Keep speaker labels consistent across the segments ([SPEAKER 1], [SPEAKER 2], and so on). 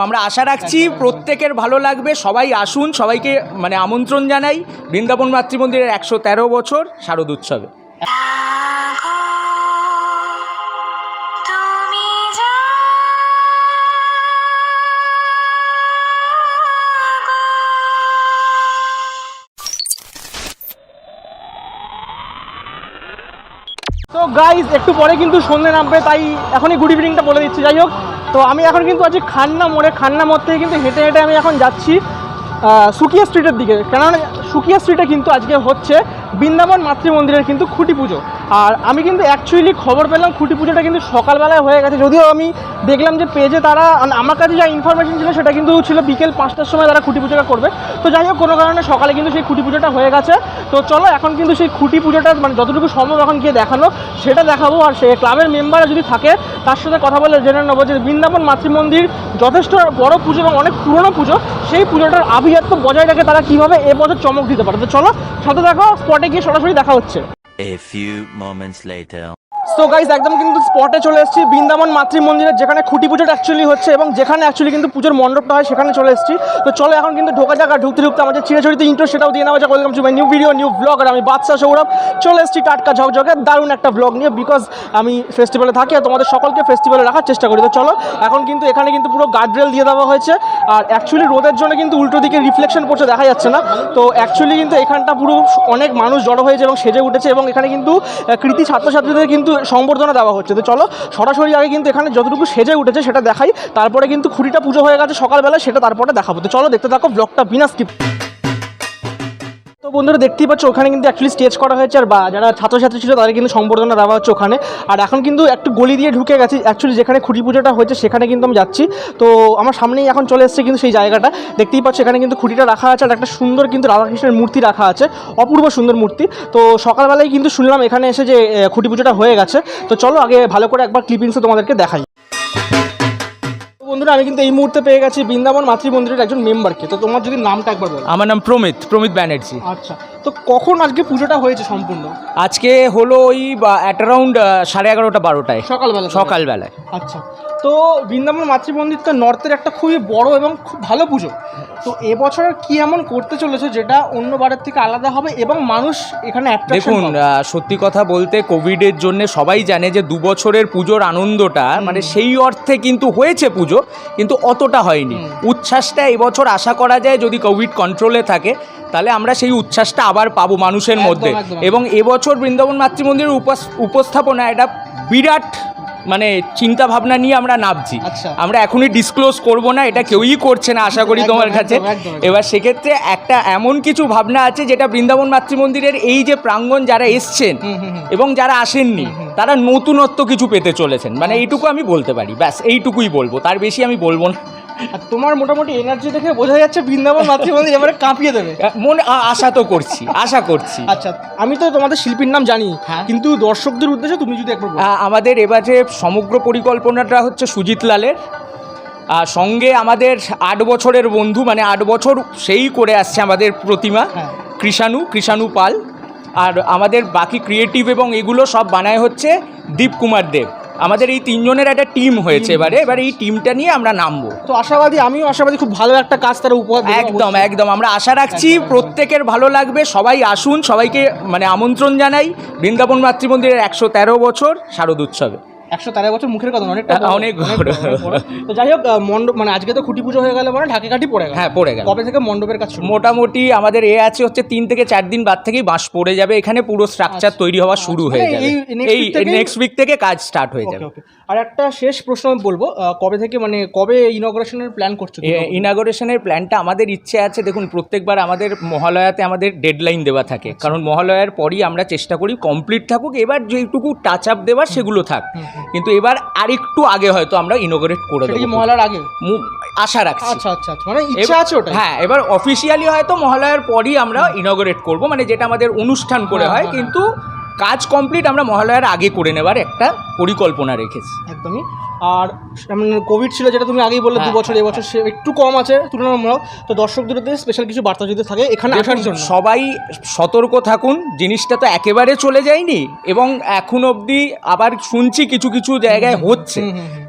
[SPEAKER 1] আমরা আশা রাখছি প্রত্যেকের ভালো লাগবে, সবাই আসুন, সবাইকে মানে আমন্ত্রণ জানাই বৃন্দাবন মাতৃমন্দিরের 113 বছর শারদ উৎসবে।
[SPEAKER 2] তো গাইজ একটু পরে কিন্তু সন্ধ্যে নামবে, তাই এখনই গুড ইভিনিংটা বলে দিচ্ছি। যাই হোক, তো আমি এখন কিন্তু আছি খান্না মোড়ে। খান্না মোড় থেকে কিন্তু হেঁটে হেঁটে আমি এখন যাচ্ছি সুকিয়া স্ট্রিটের দিকে, কেননা সুকিয়া স্ট্রিটে কিন্তু আজকে হচ্ছে বৃন্দাবন মাতৃমন্দিরের কিন্তু খুঁটি পুজো। আর আমি কিন্তু অ্যাকচুয়ালি খবর পেলাম খুঁটি পুজোটা কিন্তু সকালবেলায় হয়ে গেছে, যদিও আমি দেখলাম যে পেজে তারা, আমার কাছে যা ইনফরমেশন ছিল সেটা কিন্তু ছিল বিকেল 5টার সময় তারা খুঁটি পুজোটা করবে। তো যাই হোক, কোনো কারণে সকালে কিন্তু সেই খুঁটি পুজোটা হয়ে গেছে। তো চলো এখন কিন্তু সেই খুঁটি পুজোটা মানে যতটুকু সম্ভব এখন গিয়ে দেখানো সেটা দেখাবো। আর সে ক্লাবের মেম্বাররা যদি থাকে তার সাথে কথা বলে জেনে নেবো যে বৃন্দাবন মাতৃমন্দির যথেষ্ট বড় পুজো এবং অনেক পুরনো পুজো, সেই পুজোটার আভিজাত্য বজায় রেখে তারা কীভাবে এবছর চমক দিতে পারে। তো চলো সাথে দেখো, স্পটে গিয়ে সরাসরি দেখা হচ্ছে।
[SPEAKER 3] A few moments later.
[SPEAKER 2] So guys একদম কিন্তু স্পটে চলে এসেছি বৃন্দাবন মাতৃমন্দিরের, যেখানে খুঁটি পুজোটা অ্যাকচুয়ালি হচ্ছে এবং যেখানে অ্যাকচুয়ালি কিন্তু পুজোর মণ্ডপটা হয় সেখানে চলে এসেছি। তো চলো এখন কিন্তু ঢোকা যাক, আর ঢুকতে ঢুকতে আমাদের চিরাচরিত ইন্ট্রো সেটাও দিয়ে নেওয়া যাক। Welcome to my new video, new blog. আর আমি বাদশা সৌরভ চলে এসেছি টাটকা ঝকঝকে দারুণ একটা ব্লগ নিয়ে, বিকজ আমি ফেস্টিভ্যালে থাকি আর তোমাদের সকলকে ফেস্টিভ্যালে রাখার চেষ্টা করি। তো চলো এখন কিন্তু এখানে কিন্তু পুরো গার্ডরেল দিয়ে দেওয়া হয়েছে, আর অ্যাকচুয়ালি রোদের জন্য কিন্তু উল্টো দিকে রিফ্লেকশন পড়ছে, দেখা যাচ্ছে না। তো অ্যাকচুয়ালি কিন্তু এখানটা পুরো অনেক মানুষ জড়ো হয়েছে এবং সেজে উঠেছে, এবং এখানে কিন্তু কৃতি ছাত্রছাত্রীদের কিন্তু সংবর্ধনা দেওয়া হচ্ছে। তো চলো সরাসরি আগে কিন্তু এখানে যতটুকু সেজে উঠেছে সেটা দেখাই, তারপরে কিন্তু খুঁটিটা পুজো হয়ে গেছে সকালবেলা, সেটা তারপরে দেখাবো। তো চলো দেখতে থাকো ব্লগটা বিনা স্কিপ। তো বন্ধুরা দেখতেই পাচ্ছ ওখানে কিন্তু অ্যাকচুয়ালি স্টেজ করা হয়েছে, আর বা যারা ছাত্রছাত্রী ছিল তাদের কিন্তু সংবর্ধনা দেওয়া হচ্ছে ওখানে। আর এখন কিন্তু একটু গলি দিয়ে ঢুকে গেছি, অ্যাকচুয়ালি যেখানে খুঁটি পুজোটা হয়েছে সেখানে কিন্তু আমি যাচ্ছি। তো আমার সামনেই এখন চলে এসেছে কিন্তু সেই জায়গাটা, দেখতেই পাচ্ছ এখানে কিন্তু খুঁটিটা রাখা আছে, আর একটা সুন্দর কিন্তু রাধাকৃষ্ণের মূর্তি রাখা আছে, অপূর্ব সুন্দর মূর্তি। তো সকালবেলায় কিন্তু শুনলাম এখানে এসে যে খুঁটি পুজোটা হয়ে গেছে। তো চলো আগে ভালো করে একবার ক্লিপিংসে তোমাদেরকে দেখাই। বন্ধুরা আমি কিন্তু এই মুহূর্তে পেয়ে গেছি বৃন্দাবন মাতৃমন্দিরের একজন মেম্বারকে। তো তোমার যদি নামটা একবার বলো।
[SPEAKER 1] আমার নাম প্রমিত ব্যানার্জি।
[SPEAKER 2] আচ্ছা, তো কখন আজকে পুজোটা হয়েছে সম্পূর্ণ?
[SPEAKER 1] আজকে হলো ওই অ্যাট অ্যারাউন্ড 11:30-12টায় সকালবেলায়।
[SPEAKER 2] আচ্ছা, তো বৃন্দাবন মাতৃমন্দির তো নর্থের একটা খুবই বড় এবং খুব ভালো পুজো। তো এবছর কি এমন করতে চলেছে যেটা অন্য বারের থেকে আলাদা হবে এবং মানুষ এখানে
[SPEAKER 1] দেখুন, সত্যি কথা বলতে কোভিডের জন্য সবাই জানে যে 2 বছরের পুজোর আনন্দটা মানে সেই অর্থে কিন্তু হয়েছে পুজো, কিন্তু অতটা হয়নি। উচ্ছ্বাসটা এবছর আশা করা যায় যদি কোভিড কন্ট্রোলে থাকে তাহলে আমরা সেই উচ্ছ্বাসটা আবার পাবো মানুষের মধ্যে। এবং এবছর বৃন্দাবন মাতৃমন্দিরের উপস্থাপনা এটা বিরাট মানে চিন্তা ভাবনা নিয়ে আমরা নামছি। আমরা এখনই ডিসক্লোজ করব না, এটা কেউই করছে না আশা করি তোমার কাছে। এবার সেক্ষেত্রে একটা এমন কিছু ভাবনা আছে যেটা বৃন্দাবন মাতৃমন্দিরের এই যে প্রাঙ্গণ যারা এসছেন এবং যারা আসেননি তারা নতুনত্ব কিছু পেতে চলেছেন, মানে এইটুকু আমি বলতে পারি, ব্যাস এইটুকুই বলবো, তার বেশি আমি বলবো না।
[SPEAKER 2] আর তোমার মোটামুটি এনার্জি দেখে বোঝা যাচ্ছে বৃন্দাবন মাতৃমন্দির এবারে কাঁপিয়ে দেবে
[SPEAKER 1] মনে আশা করছি।
[SPEAKER 2] আচ্ছা, আমি তো তোমাদের শিল্পীর নাম জানি, কিন্তু দর্শকদের উদ্দেশ্যে তুমি যদি একবার বলো।
[SPEAKER 1] আমাদের এবারে সমগ্র পরিকল্পনাটা হচ্ছে সুজিত লালের, আর সঙ্গে আমাদের 8 বছরের বন্ধু, মানে 8 বছর সেই করে আসছে আমাদের প্রতিমা কৃষাণু পাল, আর আমাদের বাকি ক্রিয়েটিভ এবং এগুলো সব বানায় হচ্ছে দীপ কুমার দেব। আমাদের এই 3 জনের একটা টিম হয়েছে এবারে এই টিমটা নিয়ে আমরা নামবো।
[SPEAKER 2] তো আমিও আশাবাদী খুব ভালো একটা কাজ তারা উপহার দেবে।
[SPEAKER 1] একদম আমরা আশা রাখছি প্রত্যেকের ভালো লাগবে, সবাই আসুন, সবাইকে মানে আমন্ত্রণ জানাই বৃন্দাবন মাতৃমন্দিরের 113 বছর শারদ উৎসবে।
[SPEAKER 2] 113 বছর মুখের কথা,
[SPEAKER 1] অনেক বড়।
[SPEAKER 2] তো যাই হোক, মণ্ডপ মানে আজকে তো খুঁটি পুজো হয়ে গেল, মানে ঢাকে কাঠি পড়ে গেল।
[SPEAKER 1] হ্যাঁ, পড়ে গেল।
[SPEAKER 2] কবে থেকে মণ্ডপের কাজ শুরু?
[SPEAKER 1] মোটামুটি আমাদের আছে হচ্ছে 3 থেকে 4 দিন বাদ থেকেই বাঁশ পড়ে যাবে, এখানে পুরো স্ট্রাকচার তৈরি হওয়া শুরু হয়ে যাবে। এই নেক্সট উইক থেকে কাজ স্টার্ট হয়ে যাবে।
[SPEAKER 2] আর একটা শেষ প্রশ্ন আমি বলবো, কবে ইনগ্রেশনের প্ল্যান করছো?
[SPEAKER 1] ইনগ্রেশনের প্ল্যানটা আমাদের ইচ্ছে আছে, দেখুন প্রত্যেকবার আমাদের মহালয়াতে আমাদের ডেডলাইন দেওয়া থাকে, কারণ মহালয়ার পরই আমরা চেষ্টা করি কমপ্লিট থাকুক, এবার যেটুকু টাচ আপ দেওয়ার সেগুলো থাক, কিন্তু এবার আরেকটু আগে হয়তো আমরা ইনোগ্রেট করে দেবো।
[SPEAKER 2] মহালয়ার আগে
[SPEAKER 1] আশা রাখছি।
[SPEAKER 2] আচ্ছা, মানে ইচ্ছা আছে ওটা?
[SPEAKER 1] হ্যাঁ, এবার অফিসিয়ালি হয়তো মহালয়ার পরই আমরা ইনোগ্রেট করব, মানে যেটা আমাদের অনুষ্ঠান করে হয়, কিন্তু কাজ কমপ্লিট আমরা মহালয়ার আগে করে নেবার একটা পরিকল্পনা রেখেছি।
[SPEAKER 2] একদমই। আর কোভিড ছিল যেটা তুমি আগেই বললে 2 বছর, এবছর সে একটু কম আছে তুলনামূলক, তো দর্শকদের স্পেশাল কিছু বার্তা যদি থাকে এখানে আসার জন্য।
[SPEAKER 1] সবাই সতর্ক থাকুন, জিনিসটা তো একেবারে চলে যায়নি এবং এখন অবধি আবার শুনছি কিছু কিছু জায়গায় হচ্ছে,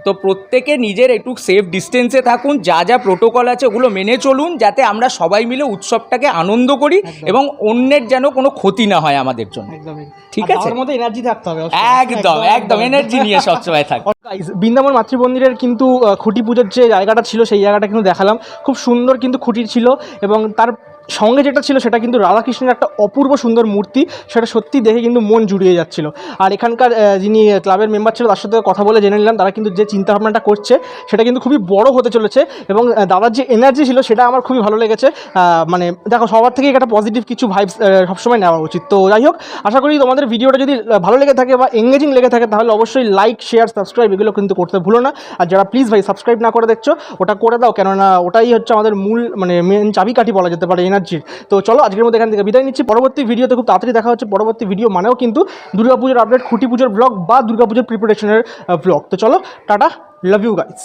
[SPEAKER 1] তো প্রত্যেকে নিজের একটু সেফ ডিস্টেন্সে থাকুন, যা যা প্রোটোকল আছে ওগুলো মেনে চলুন, যাতে আমরা সবাই মিলে উৎসবটাকে আনন্দ করি এবং অন্যের যেন কোনো ক্ষতি না হয় আমাদের জন্য।
[SPEAKER 2] একদমই
[SPEAKER 1] ঠিক আছে,
[SPEAKER 2] তার মধ্যে এনার্জি থাকতে হবে।
[SPEAKER 1] একদম একদম এনার্জি নিয়ে সবসময় থাকবে।
[SPEAKER 2] বৃন্দাবন মাতৃমন্দিরের কিন্তু খুঁটি পুজোর যে জায়গাটা ছিল সেই জায়গাটা কিন্তু দেখালাম, খুব সুন্দর কিন্তু খুঁটি ছিল এবং তার সঙ্গে যেটা ছিল সেটা কিন্তু রাধাকৃষ্ণের একটা অপূর্ব সুন্দর মূর্তি, সেটা সত্যি দেখে কিন্তু মন জুড়িয়ে যাচ্ছিল। আর এখানকার যিনি ক্লাবের মেম্বার ছিল তার সাথে কথা বলে জেনে নিলাম তারা কিন্তু যে চিন্তাভাবনাটা করছে সেটা কিন্তু খুবই বড় হতে চলেছে এবং দাদার যে এনার্জি ছিল সেটা আমার খুবই ভালো লেগেছে। মানে দেখো, সবার থেকেই একটা পজিটিভ কিছু ভাইবস সবসময় নেওয়া উচিত। তো যাই হোক, আশা করি তোমাদের ভিডিওটা যদি ভালো লেগে থাকে বা এঙ্গেজিং লেগে থাকে তাহলে অবশ্যই লাইক, শেয়ার, সাবস্ক্রাইব এগুলো কিন্তু করতে ভুলো না। আর যারা প্লিজ ভাই সাবস্ক্রাইব না করে দেখছো ওটা করে দাও, কেননা ওটাই হচ্ছে আমাদের মূল মানে মেন চাবিকাঠি বলা যেতে পারে এনার্জির। তো চলো আজকের মধ্যে এখান থেকে বিদায় নিচ্ছি। পরবর্তী ভিডিওতে খুব তাড়াতাড়ি দেখা হচ্ছে। পরবর্তী ভিডিও মানেও কিন্তু দুর্গাপুজোর আপডেট, খুঁটি পুজোর ব্লগ বা দুর্গাপুজোর প্রিপারেশনের ব্লগ। তো চলো টাটা, লাভ ইউ গাইস।